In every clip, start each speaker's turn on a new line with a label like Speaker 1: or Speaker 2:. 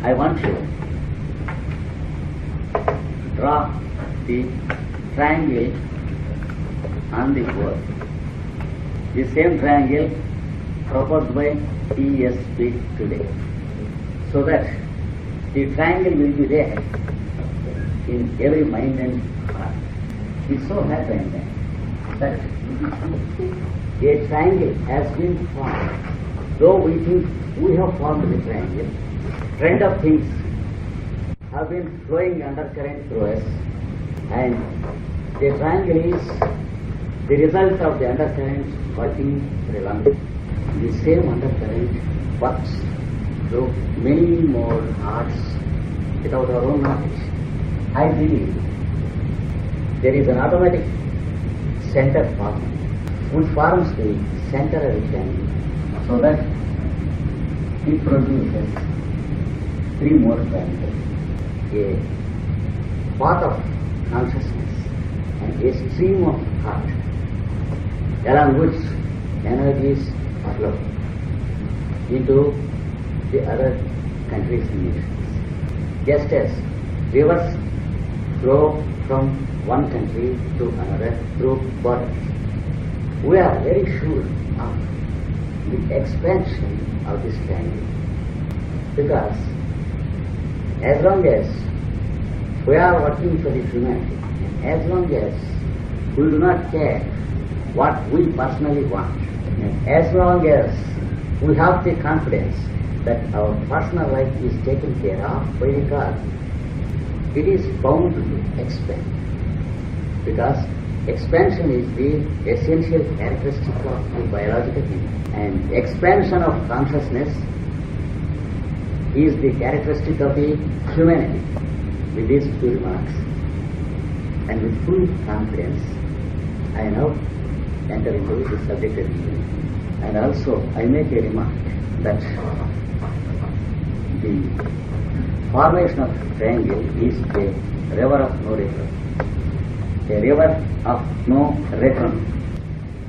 Speaker 1: I want you to draw the triangle on the board. The same triangle proposed by TSP today. So that the triangle will be there in every mind and heart. It so happened that a triangle has been formed. Though we think we have formed the triangle, trend of things have been flowing undercurrent through us, and the triangle is the result of the undercurrent working for a long time. The same undercurrent works through many more hearts without our own knowledge. I believe there is an automatic center form which forms the center of the triangle, so that it produces three more triangles. A path of consciousness and a stream of heart along which energies are flowing into the other countries and nations. Just as rivers flow from one country to another through borders, we are very sure of the expansion of this triangle, because as long as we are working for the humanity, and as long as we do not care what we personally want, and as long as we have the confidence that our personal life is taken care of by the God, it is bound to expand. Because expansion is the essential characteristic of the biological being, and expansion of consciousness is the characteristic of the humanity. With these few remarks, and with full confidence, I now enter into the subject of healing. And also I make a remark that the formation of triangle is a river of no return. A river of no return.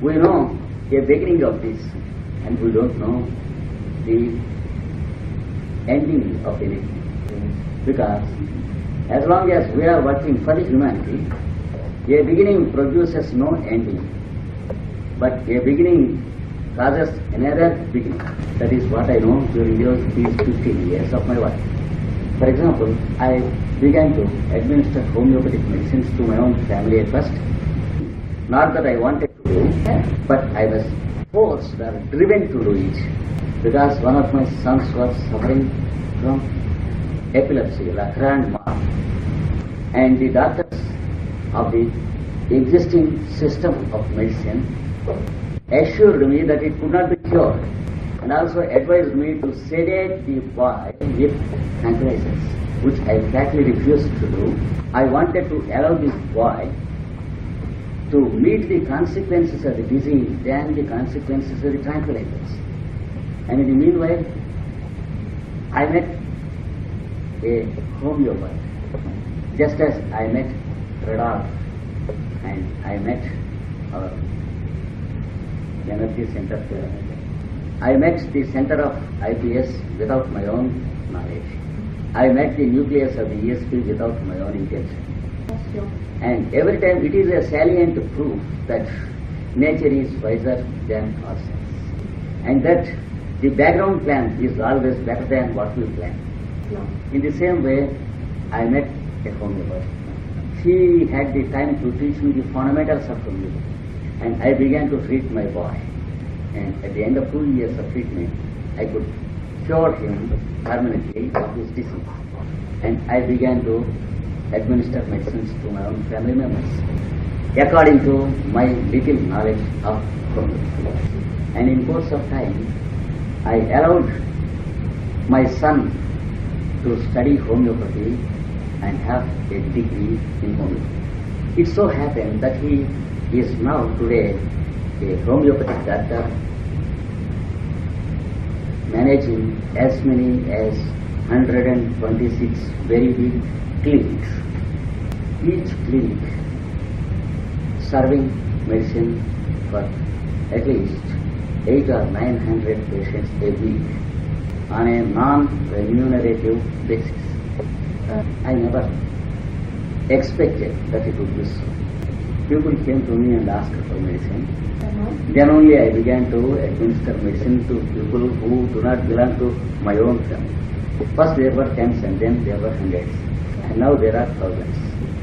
Speaker 1: We know a beginning of this, and we don't know the ending of anything. Because as long as we are working for the humanity, a beginning produces no ending, but a beginning causes another beginning. That is what I know during these 15 years of my work. For example, I began to administer homeopathic medicines to my own family at first. Not that I wanted to do, but I was forced or driven to do it, because one of my sons was suffering from epilepsy, la grande mort, and the doctors of the existing system of medicine assured me that it could not be cured, and also advised me to sedate the boy with tranquilizers, which I flatly refused to do. I wanted to allow this boy to meet the consequences of the disease than the consequences of the tranquilizers. And in the meanwhile, I met a homeopath, just as I met Radolf, and I met our energy center. I met the center of IPS without my own knowledge. I met the nucleus of the ESP without my own intention. And every time it is a salient proof that nature is wiser than ourselves, and that the background plan is always better than what we plan. In the same way, I met a homeopath. She had the time to teach me the fundamentals of homeopathy, and I began to treat my boy. And at the end of 2 years of treatment, I could cure him permanently of his disease. And I began to administer medicines to my own family members, according to my little knowledge of homeopathy. And in course of time, I allowed my son to study homeopathy and have a degree in homeopathy. It so happened that he is now today a homeopathic doctor, managing as many as 126 very big clinics. Each clinic serving medicine for at least 800 or 900 patients a week. on a non-remunerative basis. I never expected that it would be so. People came to me and asked for medicine. Then only I began to administer medicine to people who do not belong to my own family. First there were tens and then there were hundreds. And now there are thousands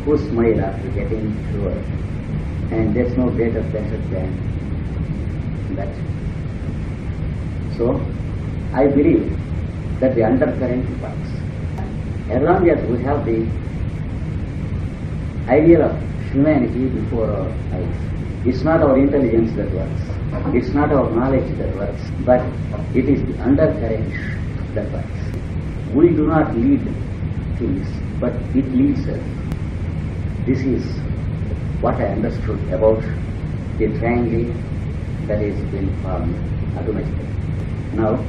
Speaker 1: who smile after getting cured. And there's no greater pleasure than that. So, I believe that the undercurrent works. As long as we have the ideal of humanity before our eyes, it's not our intelligence that works, it's not our knowledge that works, but it is the undercurrent that works. We do not lead things, but it leads us. This is what I understood about the triangle that is being formed automatically. Now,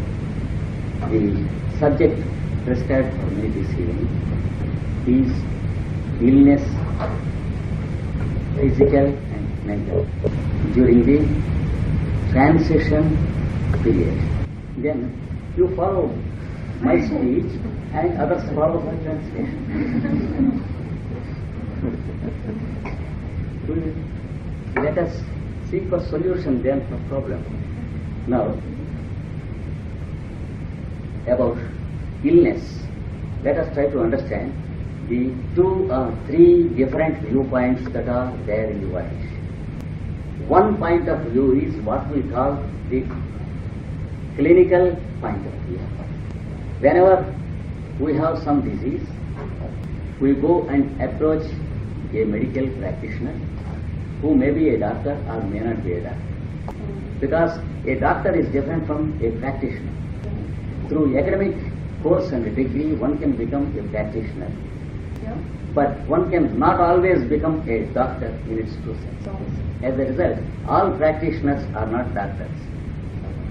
Speaker 1: the subject prescribed for me this evening is illness, physical and mental, during the transition period. Then you follow my speech and others follow my translation. Let us seek for solution then for problem. Now, about illness, let us try to understand the 2 or 3 different viewpoints that are there in the world. One point of view is what we call the clinical point of view. Whenever we have some disease, we go and approach a medical practitioner who may be a doctor or may not be a doctor. Because a doctor is different from a practitioner. Through academic course and degree, one can become a practitioner. But one can not always become a doctor in its true sense. As a result, all practitioners are not doctors.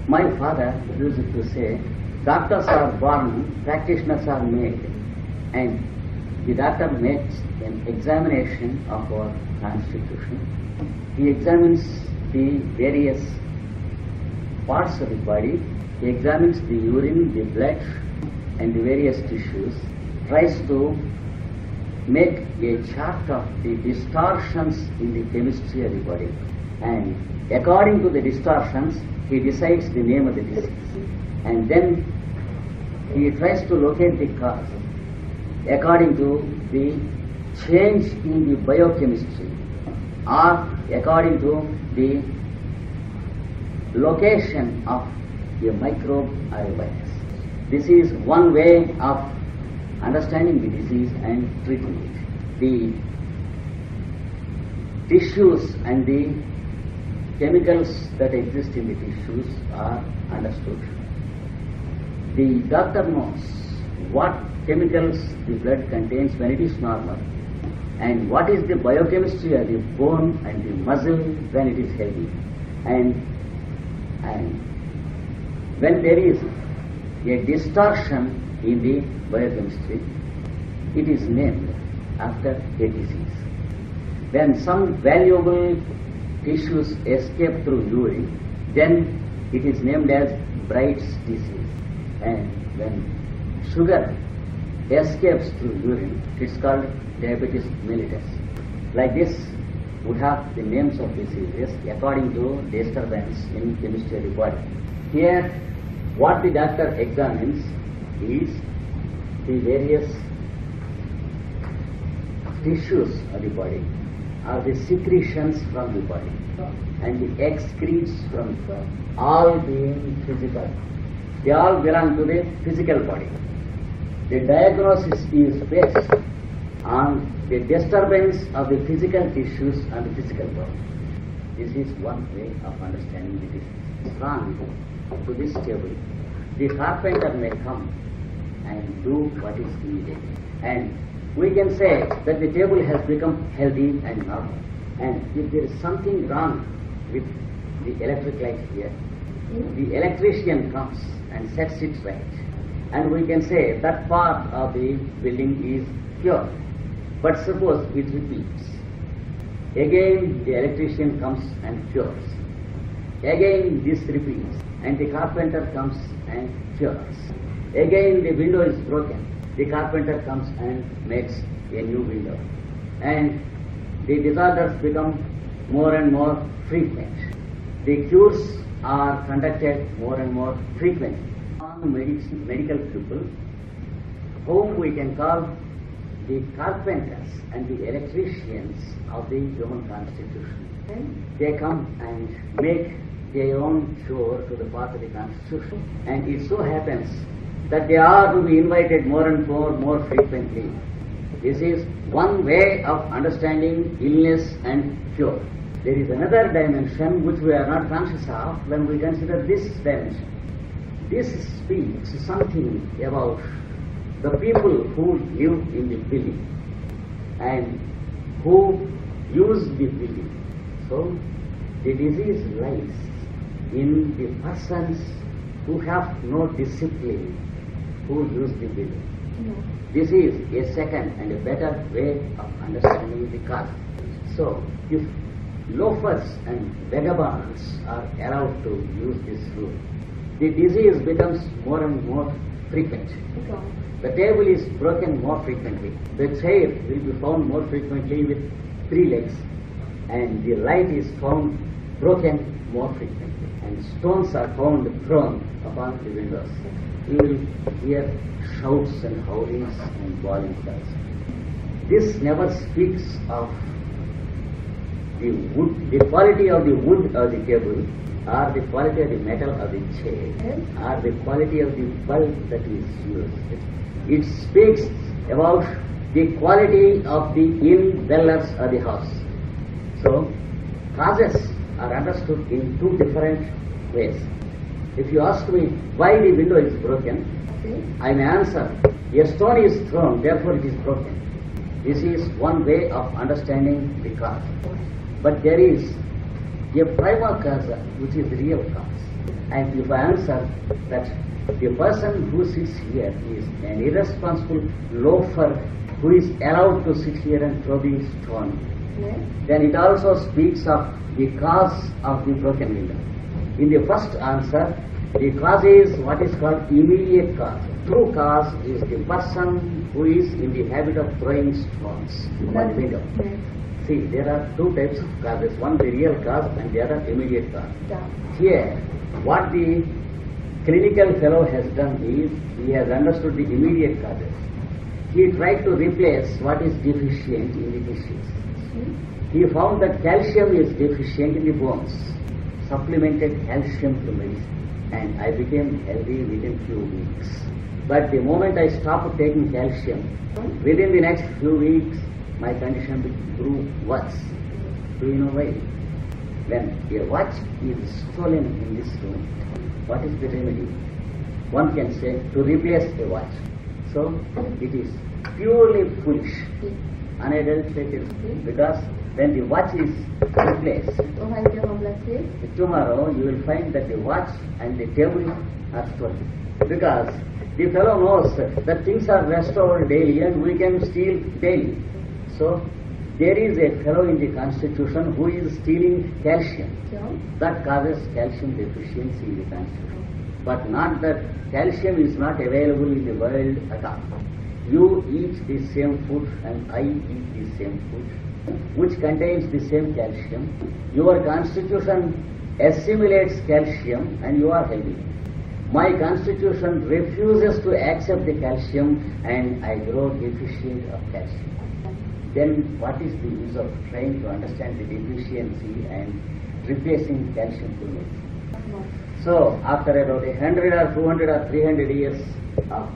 Speaker 1: My father used to say, doctors are born, practitioners are made. And the doctor makes an examination of our constitution. He examines the various parts of the body. He examines the urine, the blood, and the various tissues, tries to make a chart of the distortions in the chemistry of the body. And according to the distortions, he decides the name of the disease. And then he tries to locate the cause according to the change in the biochemistry or according to the location of a microbe or a virus. This is one way of understanding the disease and treating it. The tissues and the chemicals that exist in the tissues are understood. The doctor knows what chemicals the blood contains when it is normal and what is the biochemistry of the bone and the muscle when it is healthy. And when there is a distortion in the biochemistry, it is named after a disease. When some valuable tissues escape through urine, then it is named as Bright's disease. And when sugar escapes through urine, it's called diabetes mellitus. Like this, we have the names of diseases according to disturbance in chemistry of the body. Here, what the doctor examines is the various tissues of the body, or the secretions from the body, and the excretes from the body, all being physical. They all belong to the physical body. The diagnosis is based on the disturbance of the physical tissues and the physical body. This is one way of understanding the disease. Wrong to this table, the carpenter may come and do what is needed. And we can say that the table has become healthy and normal. And if there is something wrong with the electric light here, the electrician comes and sets it right. And we can say that part of the building is cured. But suppose it repeats. Again the electrician comes and cures. Again this repeats. And the carpenter comes and cures. Again the window is broken. The carpenter comes and makes a new window. And the disorders become more and more frequent. The cures are conducted more and more frequently. Among medical people, whom we can call the carpenters and the electricians of the human constitution. They come and make their own cure to the part of the constitution. And it so happens that they are to be invited more and more frequently. This is one way of understanding illness and cure. There is another dimension which we are not conscious of when we consider this dimension. This speaks something about the people who live in the building and who use the building. So the disease lies in the persons who have no discipline, who use the building. This is a second and a better way of understanding the cause. So if loafers and vagabonds are allowed to use this room, the disease becomes more and more frequent. The table is broken more frequently. The chair will be found more frequently with 3 legs, and the light is found broken more frequently, and stones are found thrown upon the windows. You will hear shouts and howlings and bawling cries. This never speaks of the wood, the quality of the wood of the table, or the quality of the metal of the chair, or the quality of the bulb that is used. It speaks about the quality of the in-dwellers of the house. So, causes are understood in 2 different ways. If you ask me why the window is broken, I may answer, a stone is thrown, therefore it is broken. This is one way of understanding the cause. But there is a prima causa, which is the real cause. And if I answer that the person who sits here is an irresponsible loafer who is allowed to sit here and throw the stone, then it also speaks of the cause of the broken window. In the first answer, the cause is what is called immediate cause. True cause is the person who is in the habit of throwing stones from the window. See, there are 2 types of causes. One the real cause and the other immediate cause. Here, what the clinical fellow has done is, he has understood the immediate causes. He tried to replace what is deficient in the tissues. He found that calcium is deficient in the bones, supplemented calcium to medicine, and I became healthy within few weeks. But the moment I stopped taking calcium, within the next few weeks, my condition grew worse. Do you know why? When a watch is stolen in this room, what is the remedy? One can say to replace a watch. So it is purely foolish, unadulterated, because when the watch is replaced, tomorrow you will find that the watch and the table are stolen. Because the fellow knows that things are restored daily and we can steal daily. So there is a fellow in the constitution who is stealing calcium. That causes calcium deficiency in the constitution. But not that calcium is not available in the world at all. You eat the same food and I eat the same food, which contains the same calcium. Your constitution assimilates calcium and you are healthy. My constitution refuses to accept the calcium and I grow deficient of calcium. Then what is the use of trying to understand the deficiency and replacing calcium to medicine? So after about 100 or 200 or 300 years of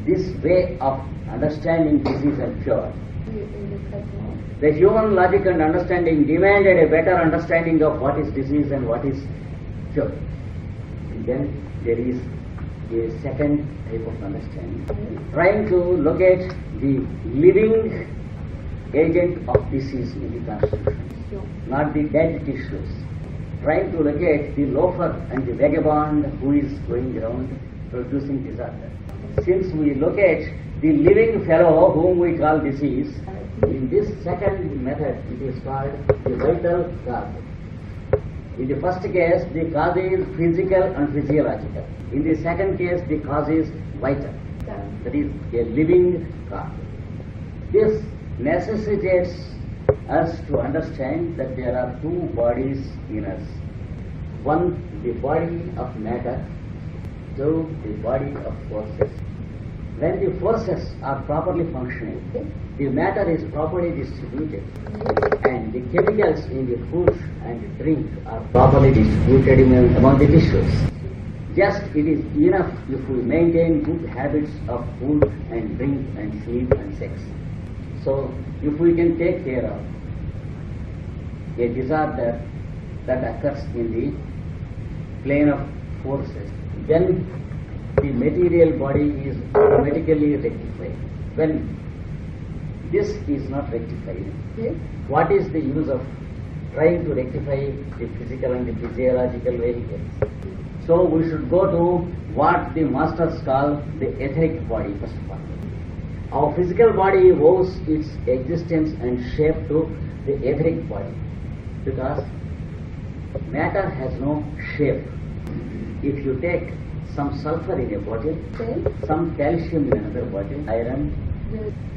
Speaker 1: this way of understanding disease and cure, the human logic and understanding demanded a better understanding of what is disease and what is cure. And then there is a second type of understanding, trying to locate the living agent of disease in the constitution, not the dead tissues. Trying to locate the loafer and the vagabond who is going around producing disorder. Since we locate the living fellow whom we call disease, in this second method it is called the vital cause. In the first case, the cause is physical and physiological. In the second case, the cause is vital. That is a living cause. This necessitates us to understand that there are two bodies in us. One, the body of matter. Two, the body of forces. When the forces are properly functioning, the matter is properly distributed, and the chemicals in the food and drink are properly distributed among the tissues. Just it is enough if we maintain good habits of food and drink and sleep and sex. So, if we can take care of a disorder that occurs in the plane of forces, then the material body is automatically rectified. When this is not rectified, what is the use of trying to rectify the physical and the physiological vehicles? So we should go to what the masters call the etheric body first of all. Our physical body owes its existence and shape to the etheric body because matter has no shape. If you take some sulfur in a bottle, some calcium in another bottle, iron,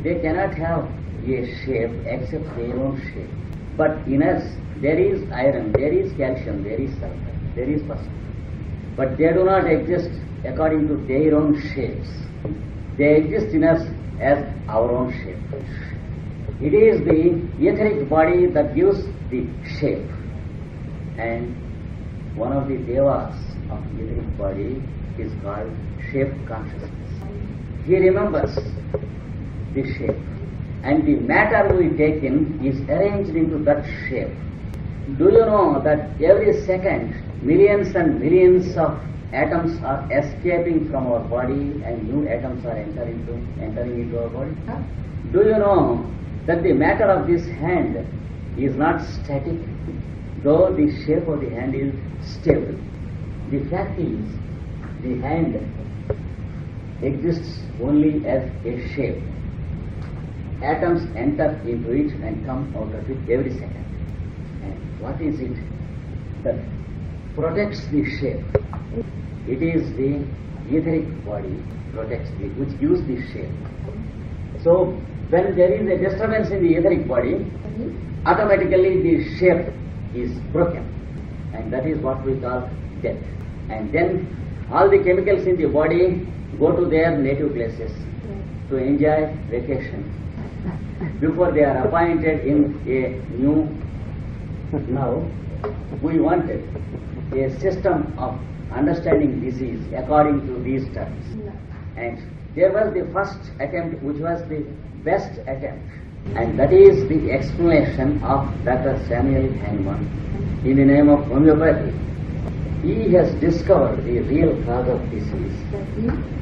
Speaker 1: they cannot have a shape except their own shape. But in us, there is iron, there is calcium, there is sulfur, there is phosphorus. But they do not exist according to their own shapes. They exist in us as our own shape. It is the etheric body that gives the shape. And one of the devas of the etheric body is called shape consciousness. He remembers the shape, and the matter we take in is arranged into that shape. Do you know that every second millions and millions of atoms are escaping from our body and new atoms are entering into our body? Do you know that the matter of this hand is not static, though the shape of the hand is stable? The fact is, the hand exists only as a shape. Atoms enter into it and come out of it every second. And what is it that protects the shape? It is the etheric body which gives the shape. So when there is a disturbance in the etheric body, automatically the shape is broken, and that is what we call death. And then all the chemicals in the body go to their native places to enjoy vacation before they are appointed in a new. Now we wanted a system of understanding disease according to these terms, and there was the first attempt which was the best attempt, and that is the explanation of Dr. Samuel Hahnemann in the name of homeopathy. He has discovered the real cause of disease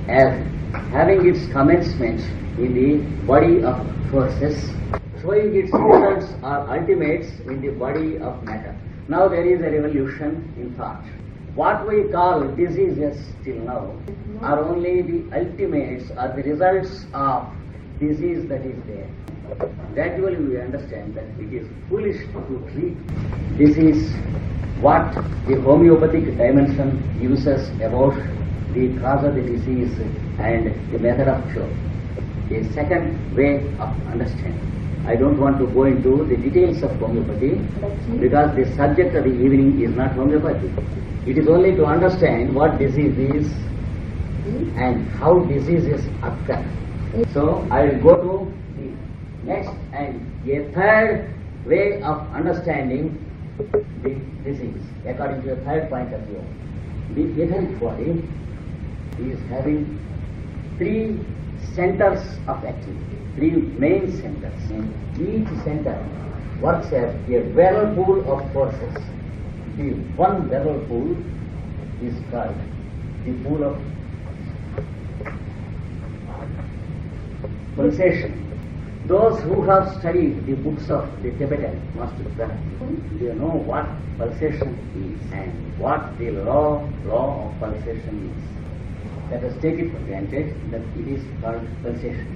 Speaker 1: as having its commencement in the body of forces, showing its results or ultimates in the body of matter. Now there is a revolution in thought. What we call diseases till now are only the ultimates or the results of disease that is there. Gradually we understand that it is foolish to treat disease what the homeopathic dimension uses about the cause of the disease and the method of cure. A second way of understanding. I don't want to go into the details of homeopathy because the subject of the evening is not homeopathy. It is only to understand what disease is and how diseases occur. So I will go to the next and a third way of understanding the disease according to a third point of view. The etheric body is having three centers of activity, three main centers, and each center works as a whirlpool of forces. The one whirlpool is called the pool of pulsation. Those who have studied the books of the Tibetan must they know what pulsation is and what the law of pulsation is. Let us take it for granted that it is called pulsation.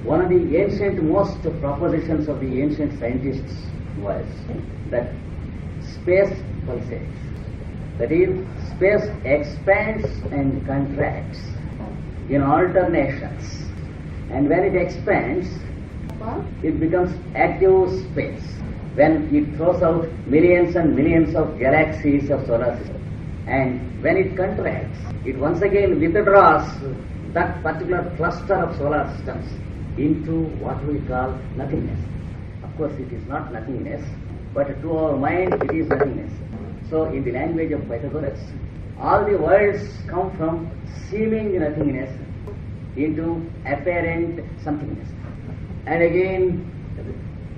Speaker 1: One of the ancient most propositions of the ancient scientists was that space pulsates. That is, space expands and contracts in alternations. And when it expands, it becomes active space. When it throws out millions and millions of galaxies of solar system. And when it contracts, it once again withdraws that particular cluster of solar systems into what we call nothingness. Of course, it is not nothingness, but to our mind it is nothingness. So, in the language of Pythagoras, all the words come from seeming nothingness into apparent somethingness. And again,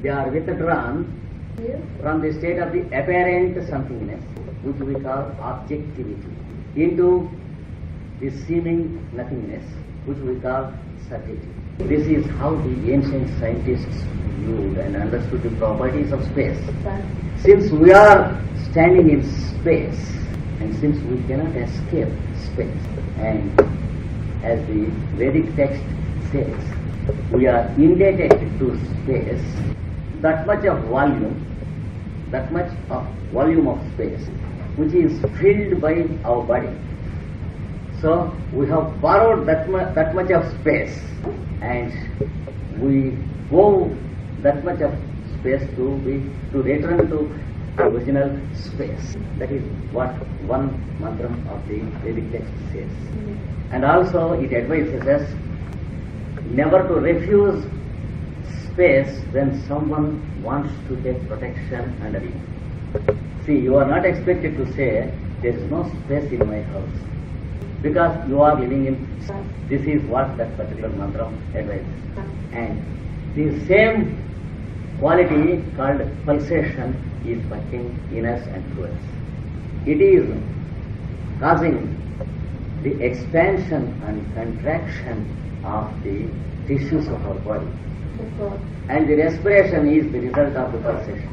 Speaker 1: they are withdrawn from the state of the apparent somethingness, which we call objectivity, into the seeming nothingness, which we call certainty. This is how the ancient scientists viewed and understood the properties of space. Since we are standing in space, and since we cannot escape space, and as the Vedic text says, we are indebted to space, that much of volume of space, which is filled by our body. So we have borrowed that much of space, and we go that much of space to return to original space. That is what one mantra of the Vedic text says. And also it advises us never to refuse space when someone wants to take protection under it. See, you are not expected to say, there is no space in my house, because you are living in. This is what that particular mantra advises. And the same quality called pulsation is working in us and through us. It is causing the expansion and contraction of the tissues of our body. And the respiration is the result of the pulsation.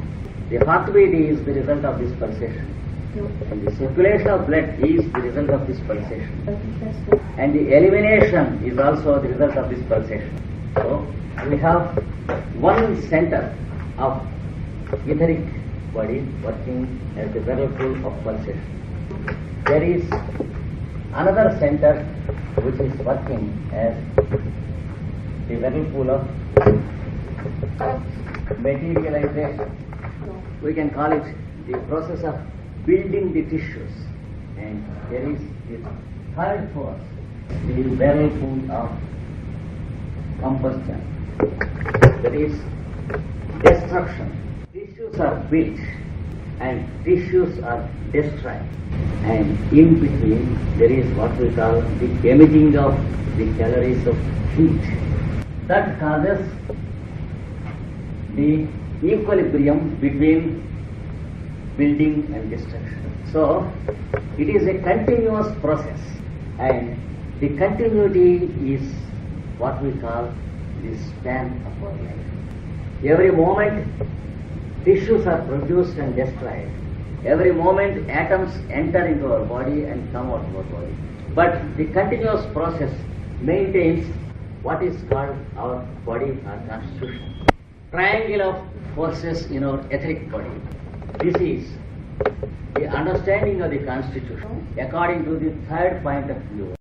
Speaker 1: The heartbeat is the result of this pulsation. And the circulation of blood is the result of this pulsation. And the elimination is also the result of this pulsation. So, we have one center of etheric body working as the whirlpool of pulsation. There is another center which is working as the whirlpool of materialization. We can call it the process of building the tissues. And there is this third force, the whirlpool of combustion. That is destruction. Tissues are built and tissues are destroyed. And in between there is what we call the emitting of the calories of heat. That causes the equilibrium between building and destruction. So, it is a continuous process, and the continuity is what we call the span of our life. Every moment, tissues are produced and destroyed. Every moment, atoms enter into our body and come out of our body. But the continuous process maintains what is called our body, our constitution. Triangle of forces in our etheric body. This is the understanding of the constitution according to the third point of view.